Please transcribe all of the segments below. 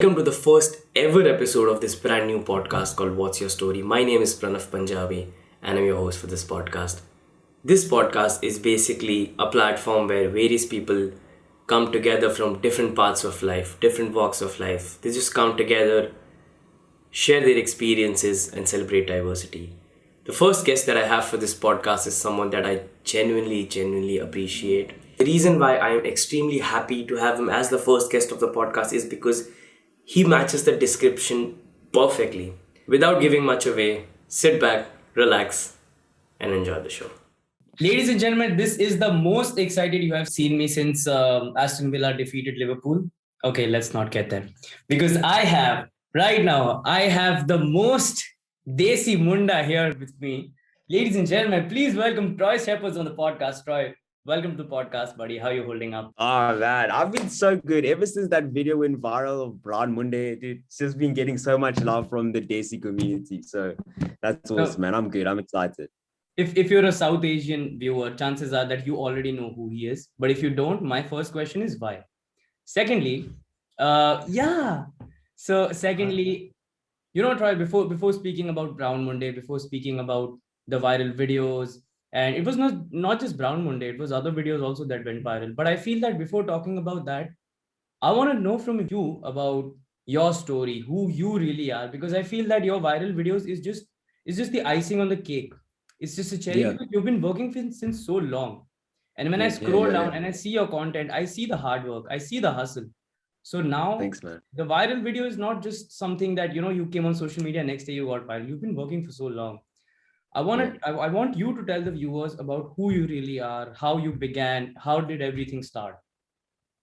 Welcome to the first ever episode of this brand new podcast called What's Your Story. My name is Pranav Punjabi and I'm your host for this podcast. This podcast is basically a platform where various people come together from different parts of life, different walks of life. They just come together, share their experiences, and celebrate diversity. The first guest that I have for this podcast is someone that I genuinely appreciate. The reason why I am extremely happy to have him as the first guest of the podcast is because he matches the description perfectly. Without giving much away, sit back, relax, and enjoy the show. Ladies and gentlemen, this is the most excited you have seen me since Aston Villa defeated Liverpool. Okay, let's not get there. Because right now, I have the most Desi Munda here with me. Ladies and gentlemen, please welcome Troy Shepherds on the podcast. Troy, welcome to the podcast, buddy. How are you holding up? Oh man, I've been so good ever since that video went viral of Brown Monday. Dude, it's just been getting so much love from the Desi community. So that's awesome, man. I'm good. I'm excited. If you're a South Asian viewer, chances are that you already know who he is. But if you don't, my first question is why. Secondly, yeah. So secondly, Troy, before speaking about Brown Monday, before speaking about the viral videos, and it was not just Brown Monday, it was other videos also that went viral. But I feel that before talking about that, I want to know from you about your story, who you really are, because I feel that your viral videos is just the icing on the cake. It's just a cherry Yeah, because you've been working since so long. And when I yeah, yeah, scroll yeah, down yeah. and I see your content, I see the hard work, I see the hustle. So now Thanks, man. the viral video is not just something that you came on social media, next day you got viral. You've been working for so long. Yeah. I want you to tell the viewers about who you really are, how you began, how did everything start?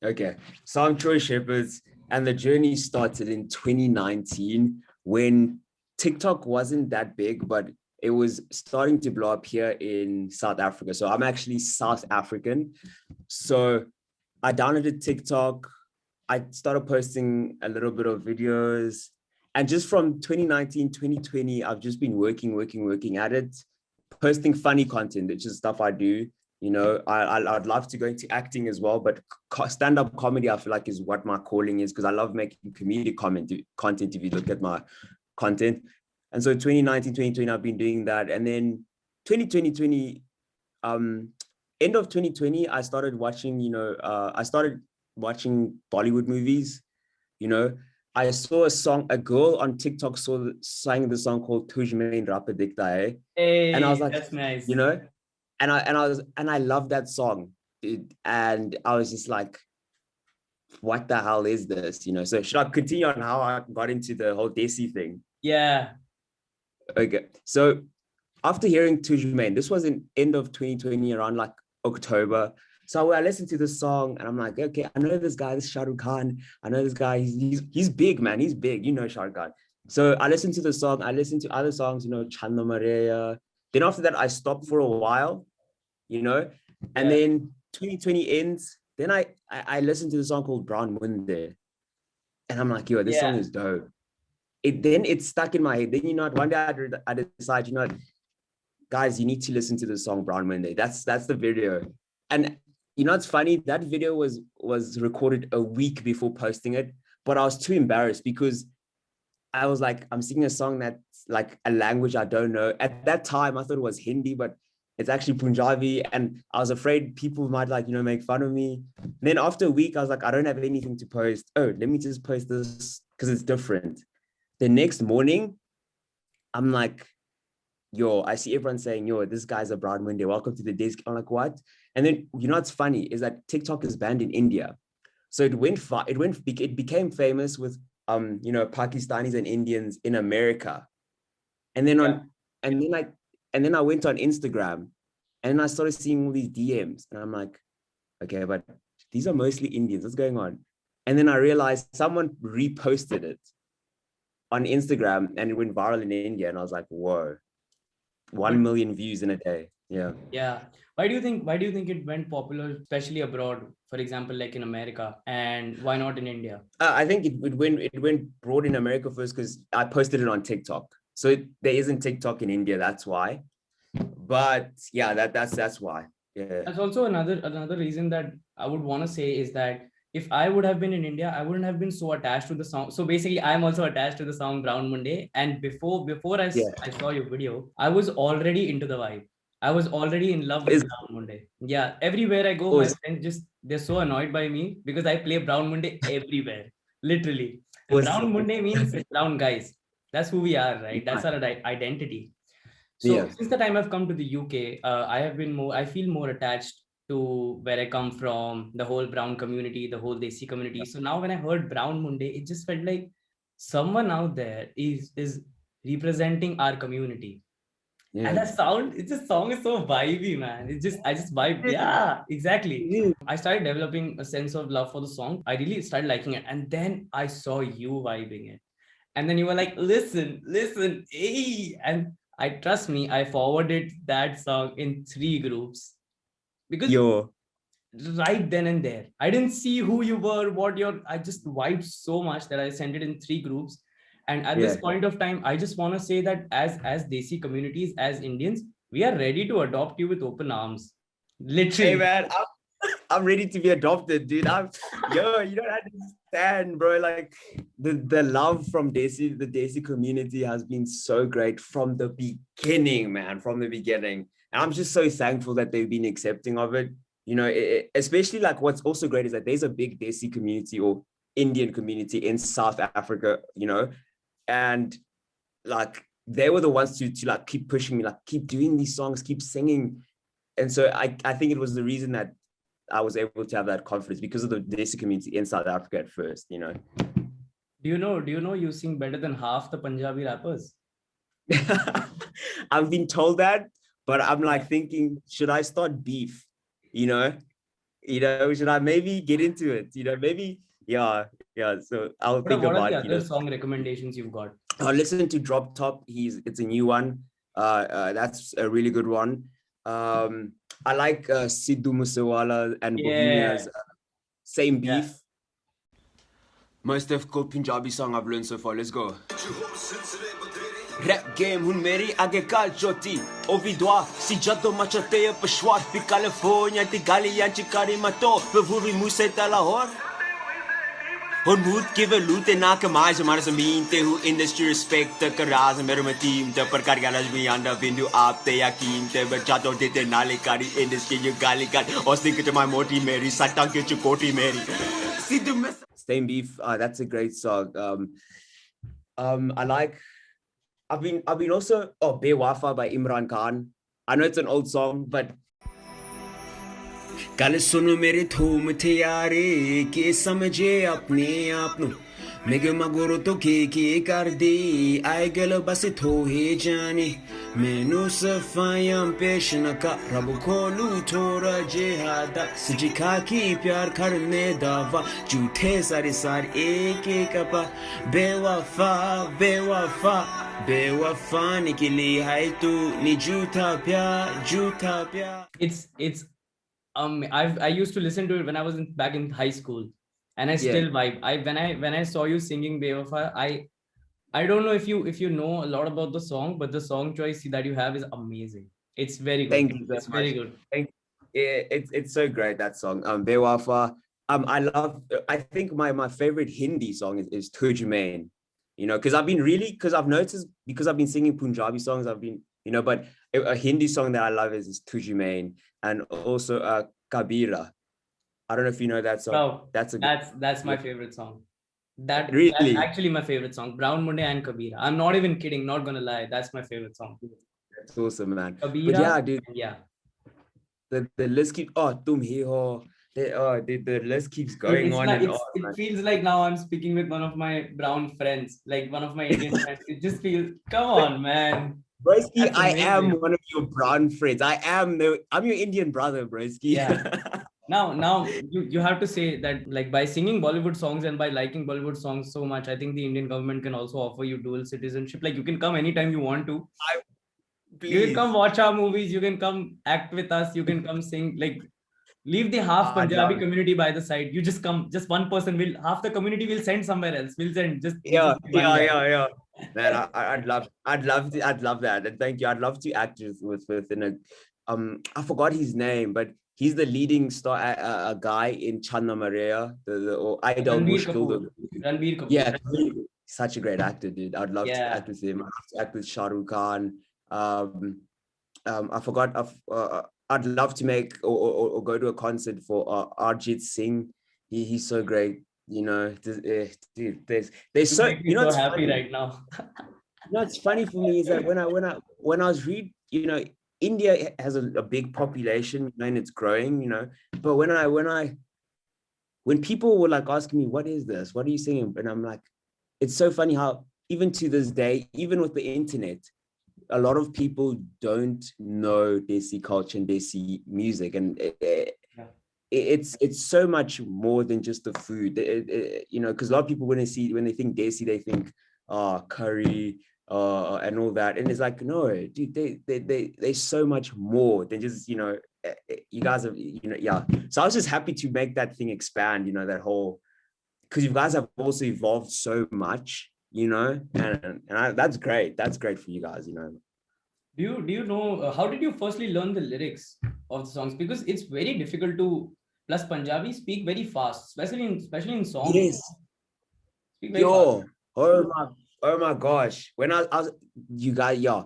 Okay. So I'm Troy Shepherds, and the journey started in 2019 when TikTok wasn't that big, but it was starting to blow up here in South Africa. So I'm actually South African. So I downloaded TikTok. I started posting a little bit of videos. And just from 2019, 2020, I've just been working at it, posting funny content, which is stuff I do. I'd love to go into acting as well, but stand-up comedy, I feel like is what my calling is because I love making comedic content if you look at my content. And so 2019, 2020, I've been doing that. And then 2020, um, end of 2020, I started watching Bollywood movies. You know, I saw a girl on TikTok sang the song called Tuj Mein Rap Dikta Hai. And I was Hey, like, that's nice. you know, and I love that song. And I was just like, what the hell is this? So should I continue on how I got into the whole Desi thing? Yeah. Okay. So after hearing Tuj Mein, this was in end of 2020, around like October. So I listened to the song and I'm like, okay, I know this guy, this Shah Rukh Khan. I know this guy, he's big, man. He's big. Shah Rukh Khan. So I listened to the song. I listened to other songs, Chanda Maria. Then after that, I stopped for a while, you know, and Yeah. then 2020 ends. Then I listened to the song called Brown Munde. And I'm like, yo, this song Yeah. is dope. It's stuck in my head. Then, one day I decided, guys, you need to listen to the song Brown Monday. That's the video. And it's funny, that video was recorded a week before posting it, but I was too embarrassed because I was like, I'm singing a song that's like a language I don't know. At that time, I thought it was Hindi, but it's actually Punjabi. And I was afraid people might make fun of me. And then after a week, I was like, I don't have anything to post. Oh, let me just post this because it's different. The next morning, I'm like, yo, I see everyone saying, yo, this guy's a Brown Monday. Welcome to the desk. I'm like, what? And then what's funny is that TikTok is banned in India. So it became famous with Pakistanis and Indians in America. And then Yeah. on and then I went on Instagram and I started seeing all these DMs. And I'm like, okay, but these are mostly Indians. What's going on? And then I realized someone reposted it on Instagram and it went viral in India. And I was like, whoa, But 1 million views in a day. Yeah. yeah, why do you think it went popular, especially abroad, for example, like in America, and why not in India? I think it went broad in America first because I posted it on TikTok. So there isn't TikTok in India. That's why. But yeah, that's why. Yeah. That's also another reason that I would want to say is that if I would have been in India, I wouldn't have been so attached to the song. So basically, I'm also attached to the song Brown Monday. And before Yeah. I saw your video, I was already into the vibe. I was already in love with It's Brown Monday. Yeah, everywhere I go, my was friends just they're so annoyed by me because I play Brown Monday everywhere, literally. And was Brown Monday means brown guys. That's who we are, right? That's our identity. So yeah. since the time I've come to the UK, I feel more attached to where I come from, the whole brown community, the whole Desi community. So now when I heard Brown Monday, it just felt like someone out there is representing our community. And Yeah. that sound, it's a song is so vibey, man. I just vibe. Yeah, exactly. Yeah. I started developing a sense of love for the song. I really started liking it. And then I saw you vibing it. And then you were like, listen, hey. And I trust me, I forwarded that song in 3 groups because Yo. right then and there, I didn't see who you were, I just vibed so much that I sent it in 3 groups. And at this Yeah. point of time, I just want to say that as Desi communities, as Indians, we are ready to adopt you with open arms. Hey Literally. man, I'm ready to be adopted, dude. You don't understand, bro. Like the love from the Desi community has been so great from the beginning, man. From the beginning, and I'm just so thankful that they've been accepting of it. You know, especially like what's also great is that there's a big Desi community or Indian community in South Africa. You know, and like they were the ones to like keep pushing me, like keep doing these songs, keep singing. And so I think it was the reason that I was able to have that confidence because of the Desi community in South Africa at first, you know. Do you know you sing better than half the Punjabi rappers? I've been told that, but I'm like thinking, should I start beef? You know, should I maybe get into it? You know, maybe, yeah. So I'll think What are the about, other song recommendations you've got? I'll listen to Drop Top. It's a new one. That's a really good one. I like Sidhu Musewala and Bohemia's Same Beef. Most difficult Punjabi song I've learned so far. Let's go. Rap game hun meri aage kal choti ovidwa si jaddo machate peshwar pi California ti galiyan chikari mato bevuri museta Lahore hun moed give lute na kemais maar zameen te hoe industry respect te karaz mere my team te par kar galas bhi anda bindu aap te yakin te bachato te nale kari industry you gali gal os think my moti meri satang ke chukoti meri Same Beef, that's a great song. I like. I've been also Bewafa by Imran Khan. I know it's an old song, but कल सुन मेरे थूम थे यारे के समझे अपने आप नु मेगे मगोरो तो के कर दे आए गल बस थोहे जाने मैनू सफायम पेश न का रब खोलू थोड़ा जेहादा सिजिखा की प्यार करने दावा झूठे सारे एक अपा बेवफा बेवफा बेवफा निकली है तू नी झूठा प्यार It's I used to listen to it when I was back in high school, and I still vibe. When I saw you singing Bewafa, I don't know if you know a lot about the song, but the song choice that you have is amazing. It's very good. Thank you. It's very good. It's so great, that song. Bewafa. I think my favorite Hindi song is Tujh Mein. You know, because I've noticed because I've been singing Punjabi songs, but a Hindi song that I love is Tujh Mein, and also Kabira. I don't know if you know that song. No, that's my favorite song. That's actually my favorite song. Brown Monday and Kabira. I'm not even kidding, not gonna lie. That's my favorite song. That's awesome, man. Kabira, but yeah, dude. Yeah. The list keeps tum hi ho. The list keeps going on and on. It feels like now I'm speaking with one of my brown friends, like one of my Indian friends. It just feels, come on, man. Broski, I am one of your brown friends. I'm your Indian brother, Broski. Yeah. Now you have to say that, like, by singing Bollywood songs and by liking Bollywood songs so much, I think the Indian government can also offer you dual citizenship. Like, you can come anytime you want to. You can come watch our movies. You can come act with us. You can come sing. Like, leave the half Punjabi community by the side. You just come. Just one person will. Half the community will send somewhere else. We'll send just. Yeah. Man, I'd love that. And thank you. I'd love to act with I forgot his name, but he's the leading star, a guy in Channa Maria, or Idol Ranbir Mushkil. Kapoor. Ranbir Kapoor. Yeah, such a great actor, dude. I'd love to Yeah. act with him. I'd love to act with Shah Rukh Khan. I forgot. I'd love to make or go to a concert for Arjit Singh. He's so great. You know, dude, there's You so, make me you know, so it's happy funny. right now. You know, it's funny for me is that when I was you know, India has a big population, you know, and it's growing, you know. But when people were like asking me, "What is this? What are you singing?" And I'm like, it's so funny how even to this day, even with the internet, a lot of people don't know Desi culture and Desi music, and Yeah. it's so much more than just the food. You know, because a lot of people when they think Desi, they think curry and all that, and it's like, no, dude, they so much more than just, you know, you guys have, you know, yeah. So I was just happy to make that thing expand, you know, that whole, because you guys have also evolved so much, you know, and that's great. That's great for you guys, you know. Do you know how did you firstly learn the lyrics of the songs? Because it's very difficult to. Plus, Punjabi speak very fast, especially in songs. Yes. Speak very fast. Yo, oh my gosh. When I was, you guys, yeah,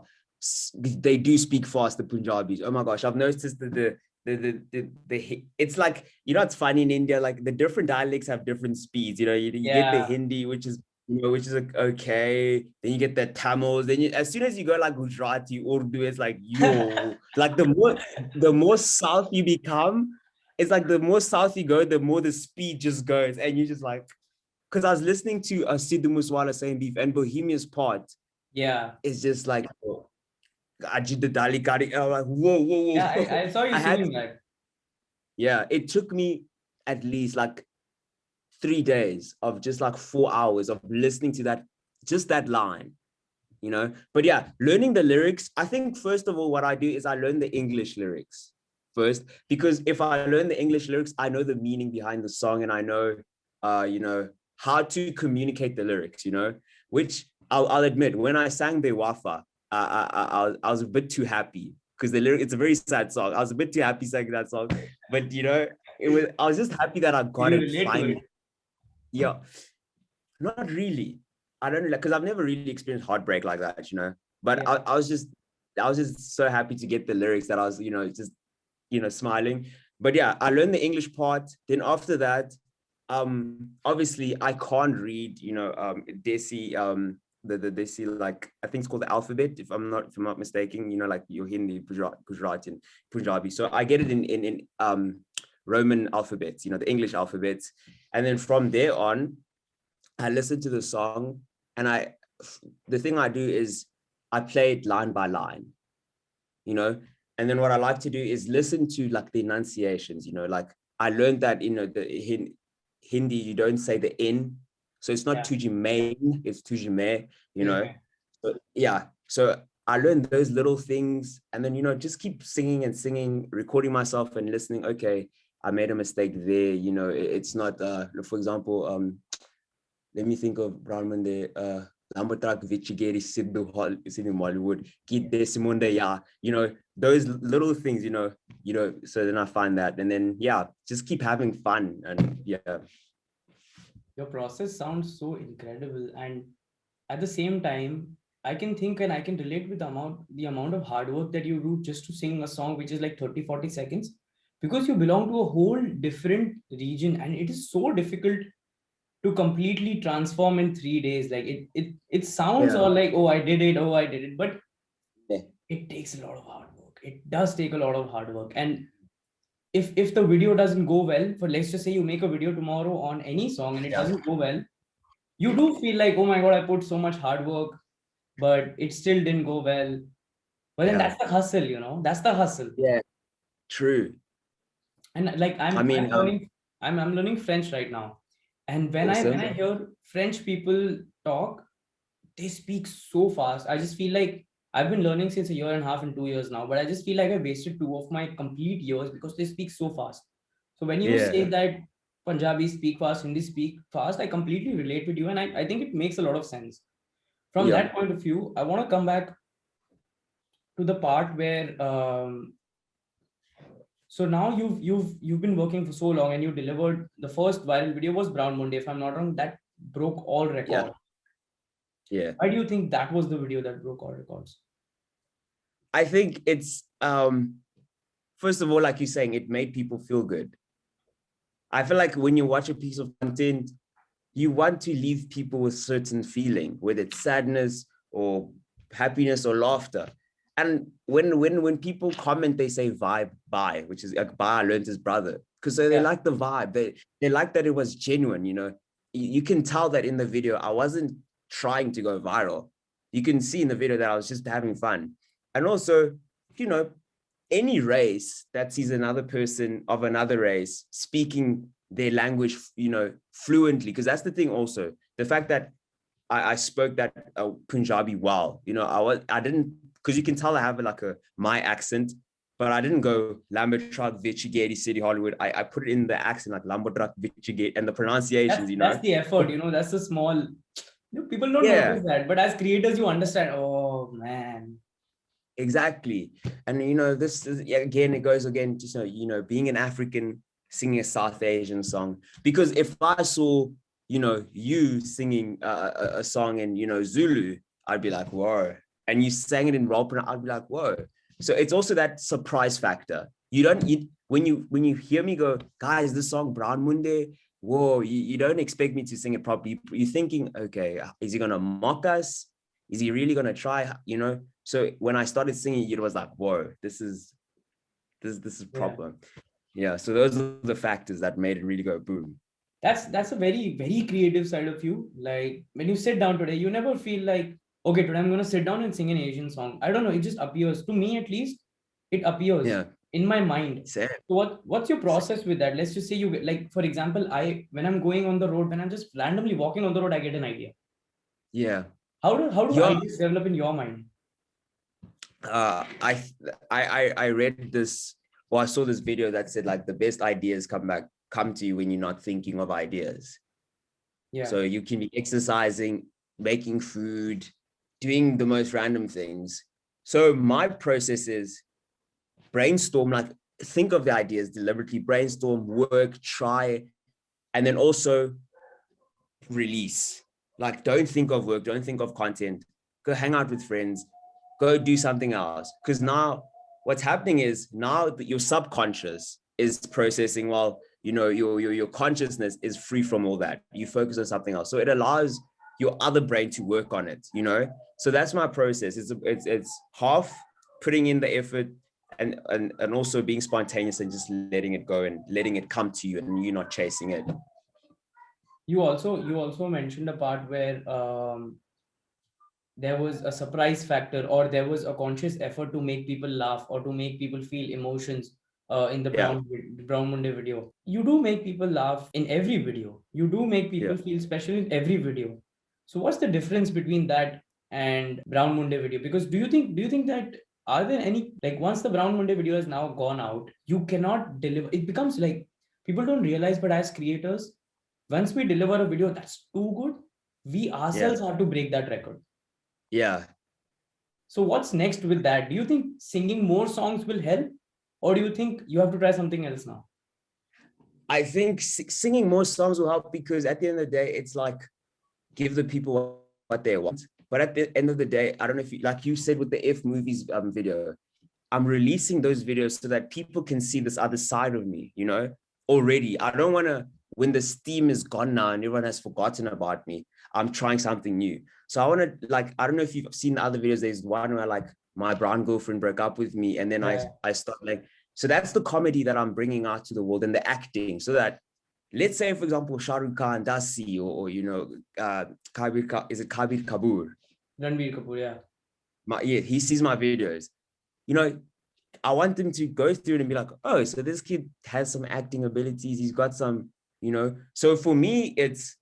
they do speak fast, the Punjabis. Oh my gosh, I've noticed that it's like, you know, it's funny in India, like the different dialects have different speeds. You know, you get the Yeah. Hindi, which is, you know, which is okay. Then you get the Tamils. Then as soon as you go like Gujarati, Urdu, it's like, yo, like the more south you become, it's like the more south you go, the more the speed just goes, and you just like, because I was listening to Sidhu Muswala saying beef, and Bohemia's part Yeah. is just like, oh, Ajit the Dali Kari. I'm like, whoa. Yeah. I saw you I had singing to, that. yeah, it took me at least like 3 days of just like 4 hours of listening to that, just that line, you know. But yeah, learning the lyrics, I think first of all, what I do is I learn the English lyrics first, because if I learn the English lyrics, I know the meaning behind the song, and I know, you know, how to communicate the lyrics, you know, which I'll admit, when I sang the Wafa, I was a bit too happy because the lyric, it's a very sad song. I was a bit too happy singing that song, but you know, I was just happy that I Did got you it relate to finally. it? Yeah, not really. I don't know, because I've never really experienced heartbreak like that, you know. But Yeah. I was just so happy to get the lyrics that I was, you know, just, you know, smiling. But yeah, I learned the English part. Then after that, obviously I can't read, you know, Desi, the Desi, like, I think it's called the alphabet, if I'm not mistaken, you know, like your Hindi, Gujarati, and Punjabi. So I get it in Roman alphabets, you know, the English alphabets. And then from there on, I listen to the song, and the thing I do is I play it line by line, you know. And then what I like to do is listen to like the enunciations, you know, like I learned that, you know, Hindi, you don't say the N. So it's not Yeah. tuji main, it's tuji me, you know. Okay. So, yeah. So I learned those little things, and then, you know, just keep singing and singing, recording myself and listening. Okay, I made a mistake there. You know, it's not, for example, let me think of Brahman de Lambatrak Vichigeri Sidhu Hall in Mollywood, Kit de Simonde, yeah, you know, those little things, you know, so then I find that, and then yeah, just keep having fun, and yeah. Your process sounds so incredible, and at the same time, I can think and I can relate with the amount of hard work that you do just to sing a song which is like 30-40 seconds, because you belong to a whole different region, and it is so difficult to completely transform in 3 days. Like it sounds Yeah. all like, oh I did it, but Yeah. it takes a lot of hard work. It does take a lot of hard work. And if the video doesn't go well, for let's just say you make a video tomorrow on any song and it doesn't go well, you do feel like, oh my god, I put so much hard work, but it still didn't go well. But then Yeah. that's the hustle, that's the hustle. Yeah, true. And like I I'm mean, learning, I'm learning French right now. And when I awesome. hear French people talk, they speak so fast. I just feel like I've been learning since a year and a half and 2 years now, but I just feel like I wasted 2 of my complete years because they speak so fast. So when you say Yeah. that Punjabi speak fast, Hindi speak fast, I completely relate with you. And I think it makes a lot of sense. From Yeah. that point of view, I want to come back to the part where So now you've been working for so long, and you delivered the first viral video was Brown Monday, if I'm not wrong. That broke all records. Yeah. Why do you think that was the video that broke all records? I think it's first of all, like you're saying, it made people feel good. I feel like when you watch a piece of content, you want to leave people with certain feeling, whether it's sadness or happiness or laughter. And when people comment, they say vibe bye, which is like bye, I learned his brother. Because so they like the vibe. They like that it was genuine, you know. You can tell that in the video. I wasn't trying to go viral. You can see in the video that I was just having fun. And also, you know, any race that sees another person of another race speaking their language, you know, fluently, because that's the thing also, the fact that I spoke that Punjabi well, you know, I didn't, because you can tell I have like my accent, but I didn't go Lambert Truck, Vichigate, City Hollywood. I put it in the accent like Lambert Truck, Vichigate, and the pronunciations, you know. That's the effort, you know, that's the small, people don't notice that, but as creators, you understand, oh man. Exactly. And, you know, this is, again, it goes again, just, you know, being an African singing a South Asian song, because if I saw, you know, you singing a song in, you know, Zulu, I'd be like, whoa. And you sang it in Roper, I'd be like, whoa. So it's also that surprise factor. You don't, when you hear me go, guys, this song, Brown Munde, whoa, you don't expect me to sing it properly. You're thinking, okay, is he going to mock us? Is he really going to try, you know? So when I started singing, it was like, whoa, this is proper. Yeah. So those are the factors that made it really go boom. That's a very, very creative side of you. Like when you sit down today, you never feel like, okay, today I'm going to sit down and sing an Asian song. I don't know. It just appears to me, at least it appears in my mind. Same. So what's your process with that? Let's just say you, like, for example, when I'm going on the road, when I'm just randomly walking on the road, I get an idea. Yeah. How do ideas develop in your mind? I read this, well, I saw this video that said like the best ideas come to you when you're not thinking of ideas. Yeah. So you can be exercising, making food, doing the most random things. So my process is brainstorm, like think of the ideas deliberately, brainstorm, work, try, and then also release. Like don't think of work, don't think of content, go hang out with friends, go do something else. Because now what's happening is now that your subconscious is processing, while you know your consciousness is free from all that. You focus on something else. So it allows your other brain to work on it, you know? So that's my process. It's half putting in the effort and also being spontaneous and just letting it go and letting it come to you and you're not chasing it. You also mentioned a part where there was a surprise factor, or there was a conscious effort to make people laugh or to make people feel emotions in the Brown Monday video. You do make people laugh in every video. You do make people feel special in every video. So what's the difference between that and Brown Monday video? Because do you think that, are there any, like, once the Brown Monday video has now gone out, you cannot deliver, it becomes like, people don't realize, but as creators, once we deliver a video that's too good, we ourselves have to break that record. Yeah. So what's next with that? Do you think singing more songs will help, or do you think you have to try something else now? I think singing more songs will help, because at the end of the day, it's like give the people what they want. But at the end of the day, I don't know if you, like you said with the F movies video, I'm releasing those videos so that people can see this other side of me, you know, already. I don't want to, when the steam is gone now and everyone has forgotten about me, I'm trying something new. So I want to, like, I don't know if you've seen the other videos. There's one where like my brown girlfriend broke up with me, and then I start like, so that's the comedy that I'm bringing out to the world, and the acting, so that, let's say, for example, Shah Rukh Khan does see, or you know, Kabir Kapoor? Ranbir Kapoor, he sees my videos. You know, I want them to go through it and be like, oh, so this kid has some acting abilities. He's got some, you know. So for me, it's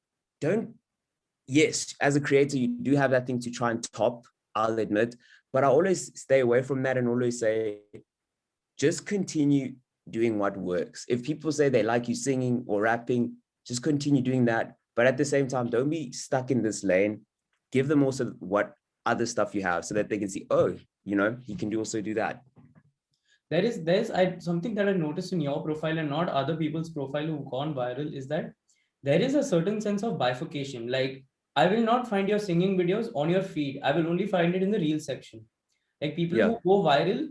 yes, as a creator, you do have that thing to try and top, I'll admit, but I always stay away from that and always say, just continue doing what works. If people say they like you singing or rapping, just continue doing that. But at the same time, don't be stuck in this lane. Give them also what other stuff you have, so that they can see, oh, you know, you can also do that. there's something that I noticed in your profile and not other people's profile who've gone viral is that there is a certain sense of bifurcation. Like, I will not find your singing videos on your feed. I will only find it in the reel section. Like people Yeah. who go viral,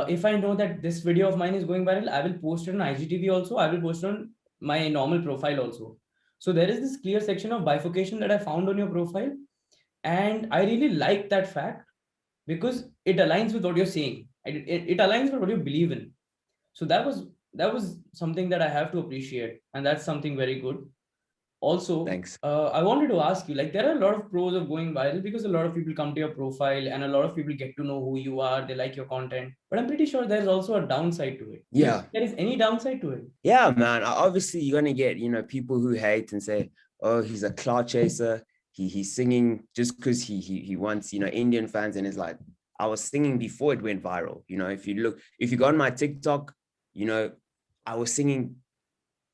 if I know that this video of mine is going viral, I will post it on IGTV also. I will post it on my normal profile also. So there is this clear section of bifurcation that I found on your profile. And I really like that fact because it aligns with what you're saying. It aligns with what you believe in. So that was something that I have to appreciate. And that's something very good. Also, Thanks. I wanted to ask you, like, there are a lot of pros of going viral because a lot of people come to your profile and a lot of people get to know who you are. They like your content, but I'm pretty sure there's also a downside to it. Yeah. There is any downside to it? Yeah, man. Obviously, you're gonna get, people who hate and say, "Oh, he's a cloud chaser. He's singing just because he wants, Indian fans." And it's like, I was singing before it went viral. If you go on my TikTok, I was singing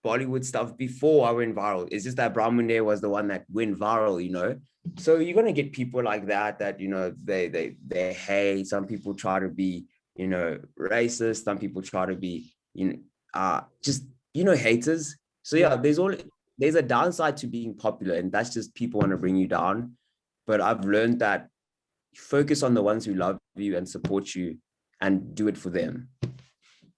Bollywood stuff before I went viral. It's just that Brahmunde was the one that went viral. So you're gonna get people like that they hate. Some people try to be, racist. Some people try to be, just haters. So yeah, there's a downside to being popular, and that's just people want to bring you down. But I've learned that focus on the ones who love you and support you and do it for them.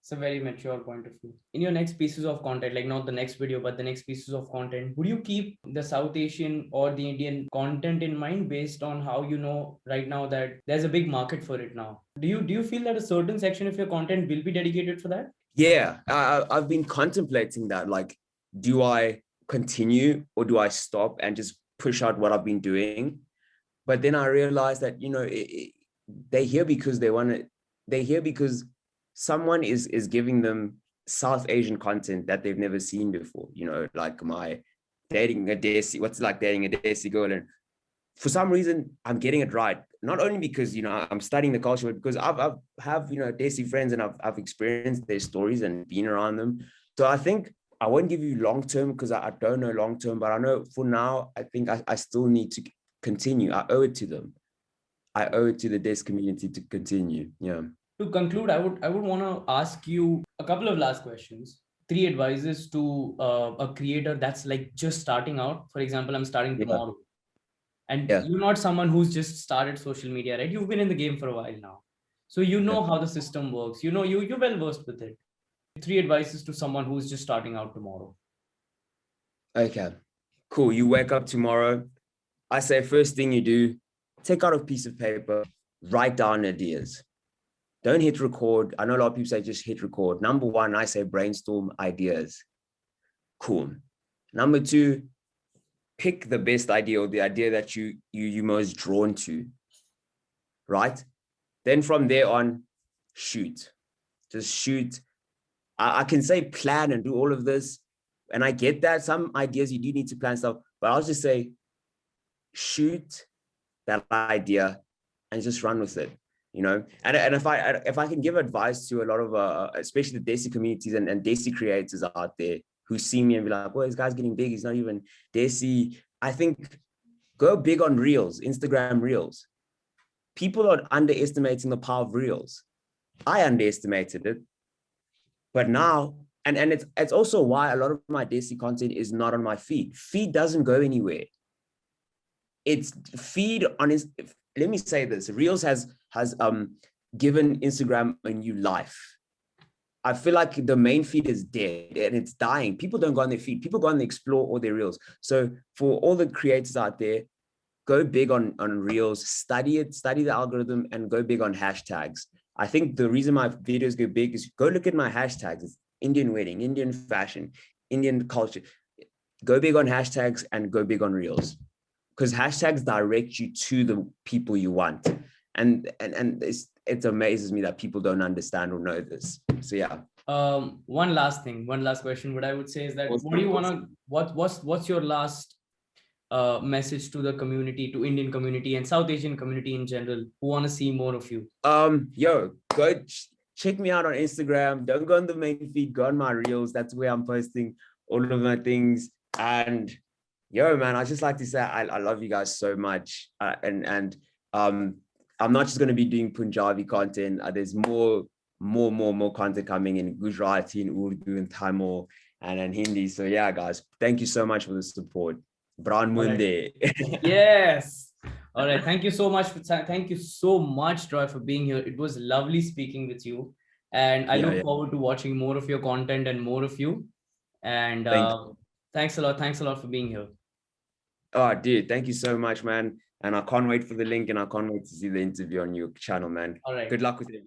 It's a very mature point of view. In your next pieces of content, like not the next video, but the next pieces of content, would you keep the South Asian or the Indian content in mind based on how you know right now that there's a big market for it now? Do you feel that a certain section of your content will be dedicated for that? Yeah, I've been contemplating that. Like, do I continue or do I stop and just push out what I've been doing? But then I realized that, they're here because they're here because someone is giving them South Asian content that they've never seen before, like my dating a Desi, what's it like dating a Desi girl. And for some reason, I'm getting it right. Not only because, I'm studying the culture, but because I've have, Desi friends and I've experienced their stories and been around them. So I think I won't give you long-term because I don't know long-term, but I know for now, I think I still need to continue. I owe it to them. I owe it to the Desi community to continue. Yeah. To conclude, I would want to ask you a couple of last questions. 3 advices to a creator that's like just starting out. For example, I'm starting Yeah. tomorrow. And Yeah. you're not someone who's just started social media, right? You've been in the game for a while now. So you know how the system works. You're well versed with it. 3 advices to someone who's just starting out tomorrow. Okay, cool. You wake up tomorrow. I say first thing you do, take out a piece of paper, write down ideas. Don't hit record. I know a lot of people say just hit record. Number 1, I say brainstorm ideas. Cool. Number 2, pick the best idea or the idea that you most drawn to, right? Then from there on, shoot. Just shoot. I can say plan and do all of this. And I get that some ideas you do need to plan stuff, but I'll just say, shoot that idea and just run with it, And if I can give advice to a lot of, especially the Desi communities and Desi creators out there who see me and be like, well, this guy's getting big. He's not even Desi. I think go big on Reels, Instagram Reels. People are underestimating the power of Reels. I underestimated it. But now, and it's also why a lot of my Desi content is not on my feed. Feed doesn't go anywhere. It's feed on his. Let me say this: Reels has given Instagram a new life. I feel like the main feed is dead and it's dying. People don't go on their feed. People go on the explore or their Reels. So for all the creators out there, go big on Reels. Study it, study the algorithm, and go big on hashtags. I think the reason my videos go big is go look at my hashtags. It's Indian wedding, Indian fashion, Indian culture. Go big on hashtags and go big on Reels, because hashtags direct you to the people you want. And it amazes me that people don't understand or know this. So yeah. One last question. What I would say is that what do you want to? What's your last message to the community, to Indian community and South Asian community in general, who want to see more of you? Yo, go check me out on Instagram. Don't go on the main feed, go on my Reels. That's where I'm posting all of my things. And yo, man, I just like to say I love you guys so much. And I'm not just going to be doing Punjabi content. There's more more content coming in Gujarati, in Urdu, and Tamil, and Hindi. So yeah, guys, thank you so much for the support. Bran All right. Munde. Yes. All right. Thank you so much. Thank you so much, Troy, for being here. It was lovely speaking with you. And I look forward to watching more of your content and more of you. And thanks a lot. Thanks a lot for being here. Oh, dude, thank you so much, man. And I can't wait for the link, and I can't wait to see the interview on your channel, man. All right. Good luck with it.